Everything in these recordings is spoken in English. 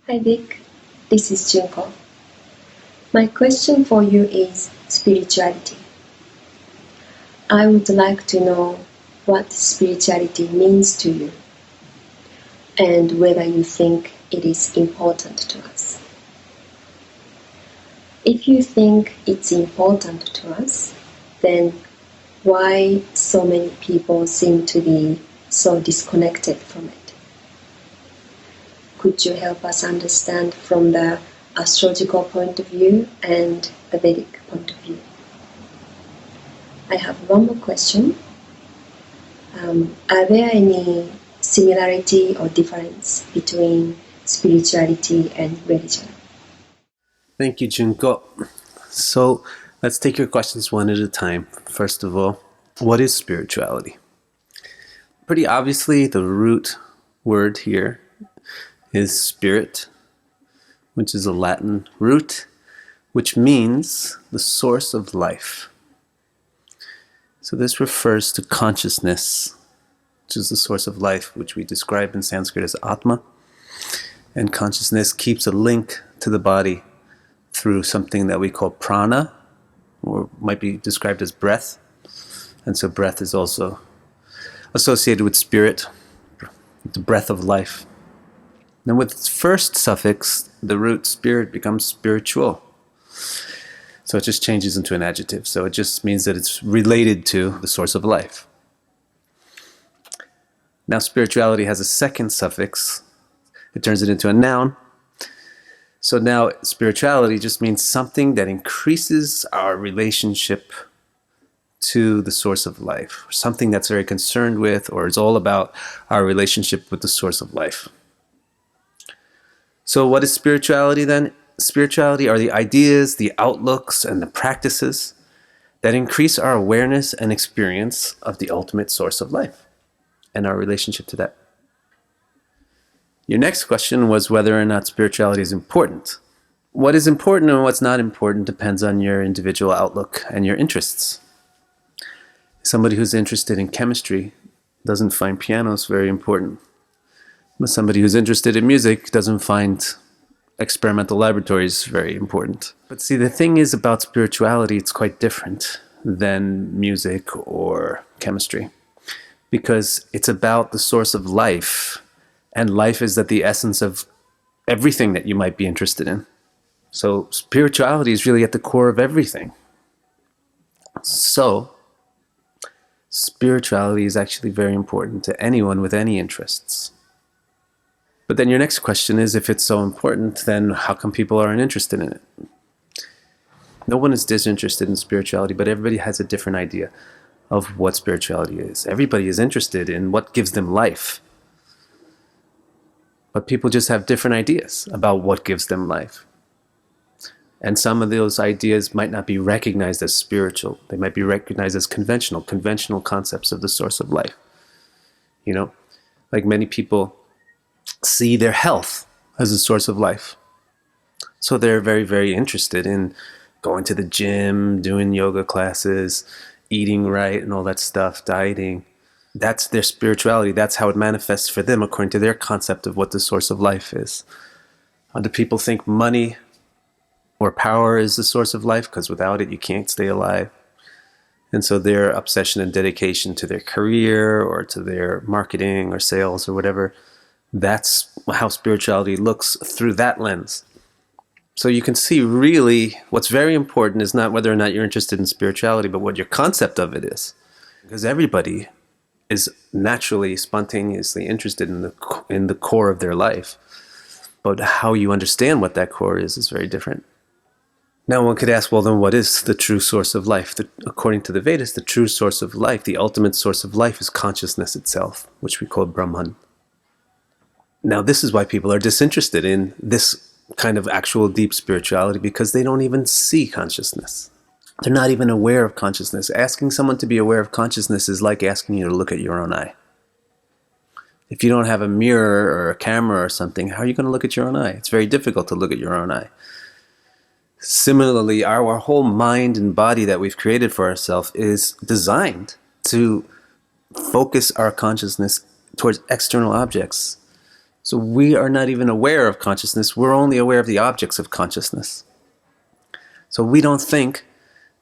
Hi Vic, this is Junko. My question for you is spirituality. I would like to know what spirituality means to you and whether you think it is important to us. If you think it's important to us, then why so many people seem to be so disconnected from it? Could you help us understand from the astrological point of view and the Vedic point of view? I have one more question. Are there any similarity or difference between spirituality and religion? Thank you, Junko. So let's take your questions one at a time. First of all, what is spirituality? Pretty obviously, the root word here is spirit, which is a Latin root, which means the source of life. So this refers to consciousness, which is the source of life, which we describe in Sanskrit as Atma. And consciousness keeps a link to the body through something that we call prana, or might be described as breath. And so breath is also associated with spirit, the breath of life. Now with its first suffix, the root spirit becomes spiritual. So it just changes into an adjective. So it just means that it's related to the source of life. Now spirituality has a second suffix. It turns it into a noun. So now spirituality just means something that increases our relationship to the source of life, something that's very concerned with, or is all about our relationship with the source of life. So what is spirituality then? Spirituality are the ideas, the outlooks, and the practices that increase our awareness and experience of the ultimate source of life and our relationship to that. Your next question was whether or not spirituality is important. What is important and what's not important depends on your individual outlook and your interests. Somebody who's interested in chemistry doesn't find pianos very important. But somebody who's interested in music doesn't find experimental laboratories very important. But see, the thing is about spirituality, it's quite different than music or chemistry, because it's about the source of life, and life is at the essence of everything that you might be interested in. So spirituality is really at the core of everything. So spirituality is actually very important to anyone with any interests. But then your next question is, if it's so important, then how come people aren't interested in it? No one is disinterested in spirituality, but everybody has a different idea of what spirituality is. Everybody is interested in what gives them life. But people just have different ideas about what gives them life. And some of those ideas might not be recognized as spiritual. They might be recognized as conventional concepts of the source of life. You know, like many people see their health as a source of life. So they're very, very interested in going to the gym, doing yoga classes, eating right and all that stuff, dieting. That's their spirituality. That's how it manifests for them according to their concept of what the source of life is. Do people think money or power is the source of life? Because without it, you can't stay alive. And so their obsession and dedication to their career or to their marketing or sales or whatever, that's how spirituality looks through that lens. So you can see really what's very important is not whether or not you're interested in spirituality, but what your concept of it is. Because everybody is naturally, spontaneously interested in the core of their life. But how you understand what that core is very different. Now one could ask, well then what is the true source of life? According to the Vedas, the true source of life, the ultimate source of life is consciousness itself, which we call Brahman. Now this is why people are disinterested in this kind of actual deep spirituality, because they don't even see consciousness. They're not even aware of consciousness. Asking someone to be aware of consciousness is like asking you to look at your own eye. If you don't have a mirror or a camera or something, how are you going to look at your own eye? It's very difficult to look at your own eye. Similarly, our whole mind and body that we've created for ourselves is designed to focus our consciousness towards external objects, So we are not even aware of consciousness. We're only aware of the objects of consciousness. So we don't think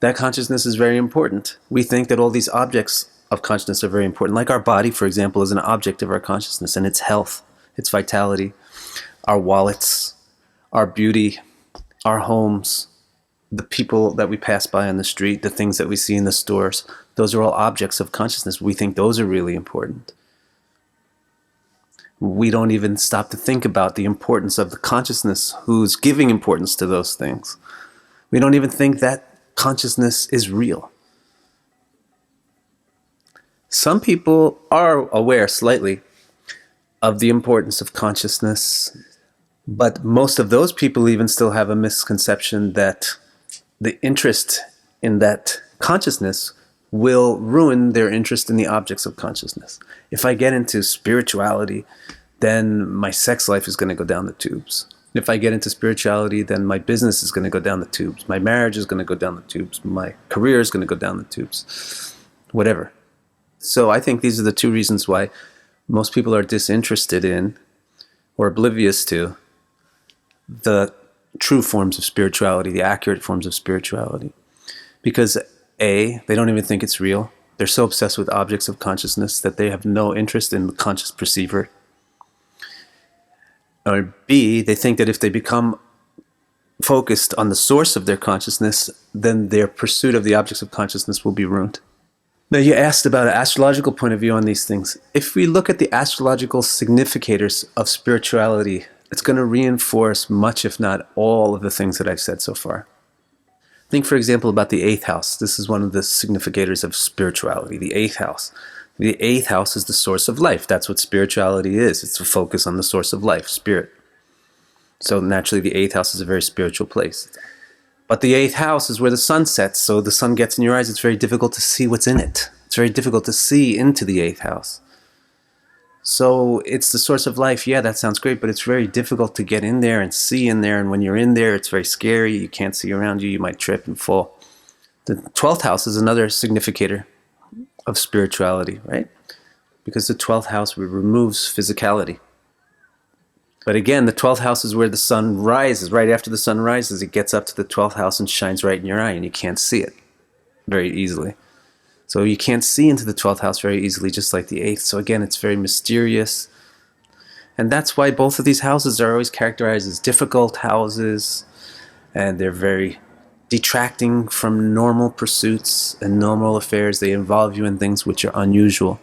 that consciousness is very important. We think that all these objects of consciousness are very important. Like our body, for example, is an object of our consciousness, and its health, its vitality, our wallets, our beauty, our homes, the people that we pass by on the street, the things that we see in the stores. Those are all objects of consciousness. We think those are really important. We don't even stop to think about the importance of the consciousness who's giving importance to those things. We don't even think that consciousness is real. Some people are aware slightly of the importance of consciousness, but most of those people even still have a misconception that the interest in that consciousness will ruin their interest in the objects of consciousness. If I get into spirituality, then my sex life is going to go down the tubes. If I get into spirituality, then my business is going to go down the tubes. My marriage is going to go down the tubes. My career is going to go down the tubes. Whatever. So I think these are the two reasons why most people are disinterested in or oblivious to the true forms of spirituality, the accurate forms of spirituality. Because A, they don't even think it's real. They're so obsessed with objects of consciousness that they have no interest in the conscious perceiver. Or B, they think that if they become focused on the source of their consciousness, then their pursuit of the objects of consciousness will be ruined. Now, you asked about an astrological point of view on these things. If we look at the astrological significators of spirituality, it's going to reinforce much, if not all, of the things that I've said so far. Think, for example, about the 8th house. This is one of the significators of spirituality, the 8th house. The 8th house is the source of life. That's what spirituality is. It's a focus on the source of life, spirit. So naturally, the 8th house is a very spiritual place. But the 8th house is where the sun sets. So the sun gets in your eyes. It's very difficult to see what's in it. It's very difficult to see into the 8th house. So it's the source of life. Yeah, that sounds great, but it's very difficult to get in there and see in there. And when you're in there, it's very scary. You can't see around you. You might trip and fall. The 12th house is another significator of spirituality, right? Because the 12th house removes physicality. But again, the 12th house is where the sun rises. Right after the sun rises, it gets up to the 12th house and shines right in your eye, and you can't see it very easily. So you can't see into the 12th house very easily, just like the 8th. So again, it's very mysterious. And that's why both of these houses are always characterized as difficult houses, and they're very detracting from normal pursuits and normal affairs. They involve you in things which are unusual.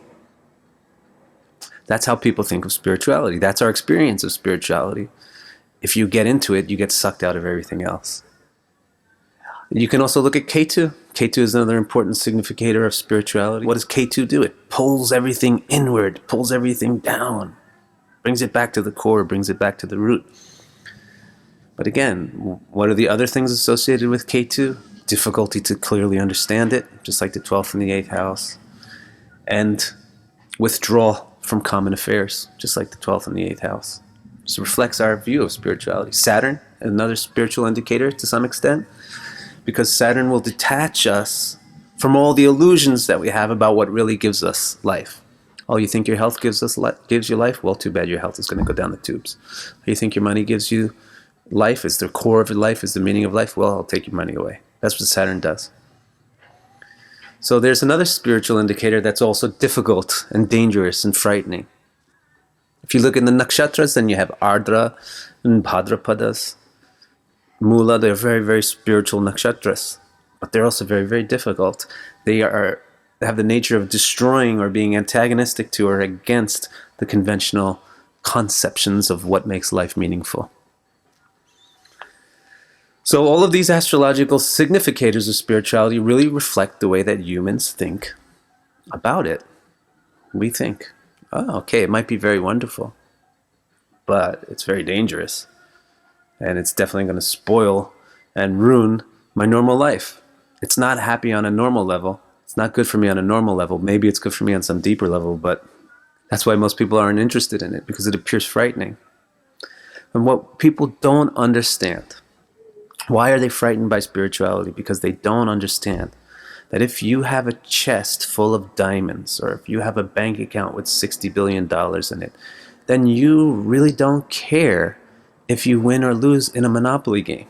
That's how people think of spirituality. That's our experience of spirituality. If you get into it, you get sucked out of everything else. You can also look at K2. K2 is another important significator of spirituality. What does K2 do? It pulls everything inward, pulls everything down, brings it back to the core, brings it back to the root. But again, what are the other things associated with K2? Difficulty to clearly understand it, just like the 12th and the 8th house. And withdrawal from common affairs, just like the 12th and the 8th house. This reflects our view of spirituality. Saturn, another spiritual indicator to some extent, because Saturn will detach us from all the illusions that we have about what really gives us life. Oh, you think your health gives you life? Well, too bad, your health is going to go down the tubes. You think your money gives you life, is the core of your life, is the meaning of life? Well, I'll take your money away. That's what Saturn does. So there's another spiritual indicator that's also difficult and dangerous and frightening. If you look in the nakshatras, then you have Ardra and Bhadrapadas. Mula, they're very, very spiritual nakshatras, but they're also very, very difficult. They have the nature of destroying or being antagonistic to or against the conventional conceptions of what makes life meaningful. So all of these astrological significators of spirituality really reflect the way that humans think about it. We think, oh, okay, it might be very wonderful, but it's very dangerous. And it's definitely going to spoil and ruin my normal life. It's not happy on a normal level. It's not good for me on a normal level. Maybe it's good for me on some deeper level, but that's why most people aren't interested in it, because it appears frightening. And what people don't understand, why are they frightened by spirituality? Because they don't understand that if you have a chest full of diamonds, or if you have a bank account with $60 billion in it, then you really don't care if you win or lose in a Monopoly game.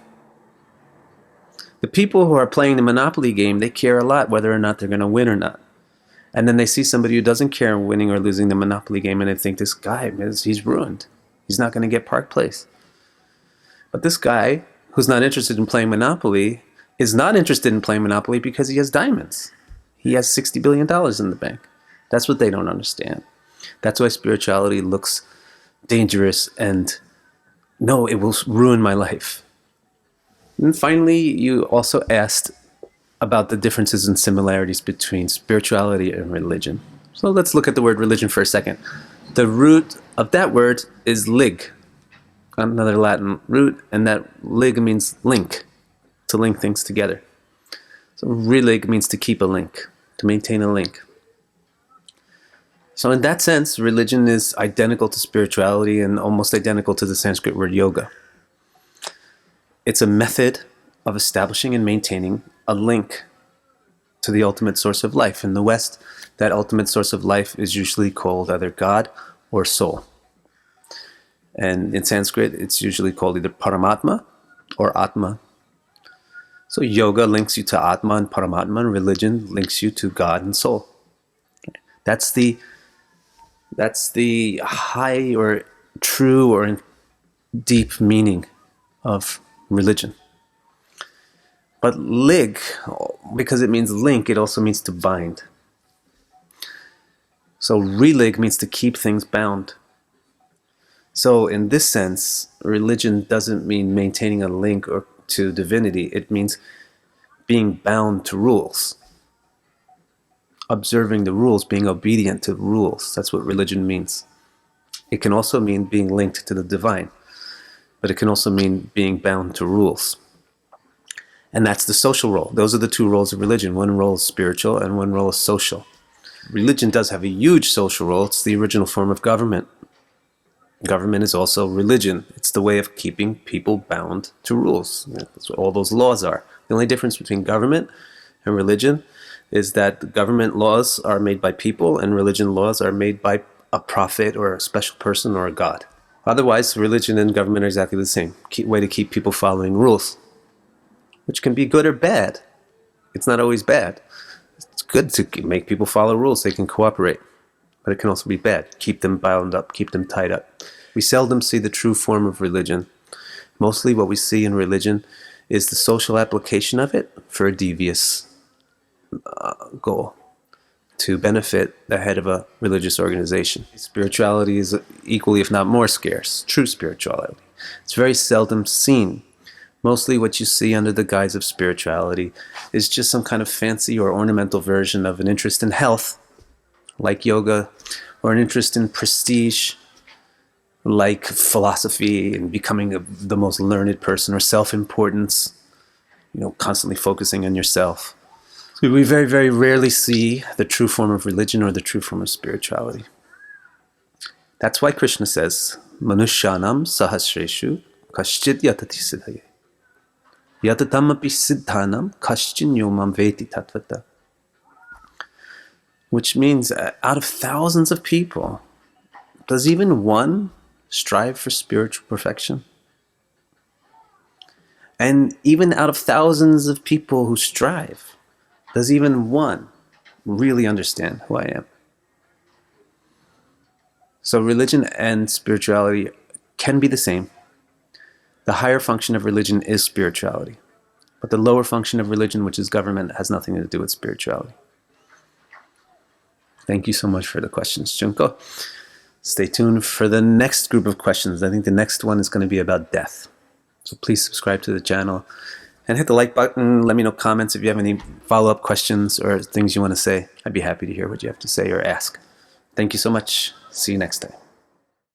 The people who are playing the Monopoly game, they care a lot whether or not they're going to win or not. And then they see somebody who doesn't care winning or losing the Monopoly game, and they think, this guy, he's ruined. He's not going to get Park Place. But this guy, who's not interested in playing Monopoly, is not interested in playing Monopoly because he has diamonds. He has $60 billion in the bank. That's what they don't understand. That's why spirituality looks dangerous and, no, it will ruin my life. And finally, you also asked about the differences and similarities between spirituality and religion. So let's look at the word religion for a second. The root of that word is lig, another Latin root, and that lig means link, to link things together. So relig means to keep a link, to maintain a link. So in that sense, religion is identical to spirituality and almost identical to the Sanskrit word yoga. It's a method of establishing and maintaining a link to the ultimate source of life. In the West, that ultimate source of life is usually called either God or soul. And in Sanskrit, it's usually called either Paramatma or Atma. So yoga links you to Atma and Paramatma, and religion links you to God and soul. That's the high or true or deep meaning of religion. But lig, because it means link, it also means to bind. So relig means to keep things bound. So in this sense, religion doesn't mean maintaining a link or to divinity. It means being bound to rules. Observing the rules, being obedient to rules. That's what religion means. It can also mean being linked to the divine, but it can also mean being bound to rules. And that's the social role. Those are the two roles of religion. One role is spiritual and one role is social. Religion does have a huge social role. It's the original form of government. Government is also religion. It's the way of keeping people bound to rules. That's what all those laws are. The only difference between government and religion is that government laws are made by people and religion laws are made by a prophet or a special person or a god. Otherwise, religion and government are exactly the same. Way to keep people following rules, which can be good or bad. It's not always bad. It's good to make people follow rules. They can cooperate. But it can also be bad. Keep them bound up, keep them tied up. We seldom see the true form of religion. Mostly what we see in religion is the social application of it for a devious goal, to benefit the head of a religious organization. Spirituality is equally, if not more, scarce. True spirituality. It's very seldom seen. Mostly what you see under the guise of spirituality is just some kind of fancy or ornamental version of an interest in health, like yoga, or an interest in prestige, like philosophy and becoming the most learned person, or self-importance, constantly focusing on yourself. So we very, very rarely see the true form of religion or the true form of spirituality. That's why Krishna says, Manushyanam sahasreshu kaschit yatati siddhaye. Yatatamapi siddhanam kaschin yomam veti tatvata. Which means, out of thousands of people, does even one strive for spiritual perfection? And even out of thousands of people who strive, does even one really understand who I am? So religion and spirituality can be the same. The higher function of religion is spirituality. But the lower function of religion, which is government, has nothing to do with spirituality. Thank you so much for the questions, Junko. Stay tuned for the next group of questions. I think the next one is going to be about death. So please subscribe to the channel and hit the like button. Let me know comments if you have any follow-up questions or things you want to say. I'd be happy to hear what you have to say or ask. Thank you so much. See you next time.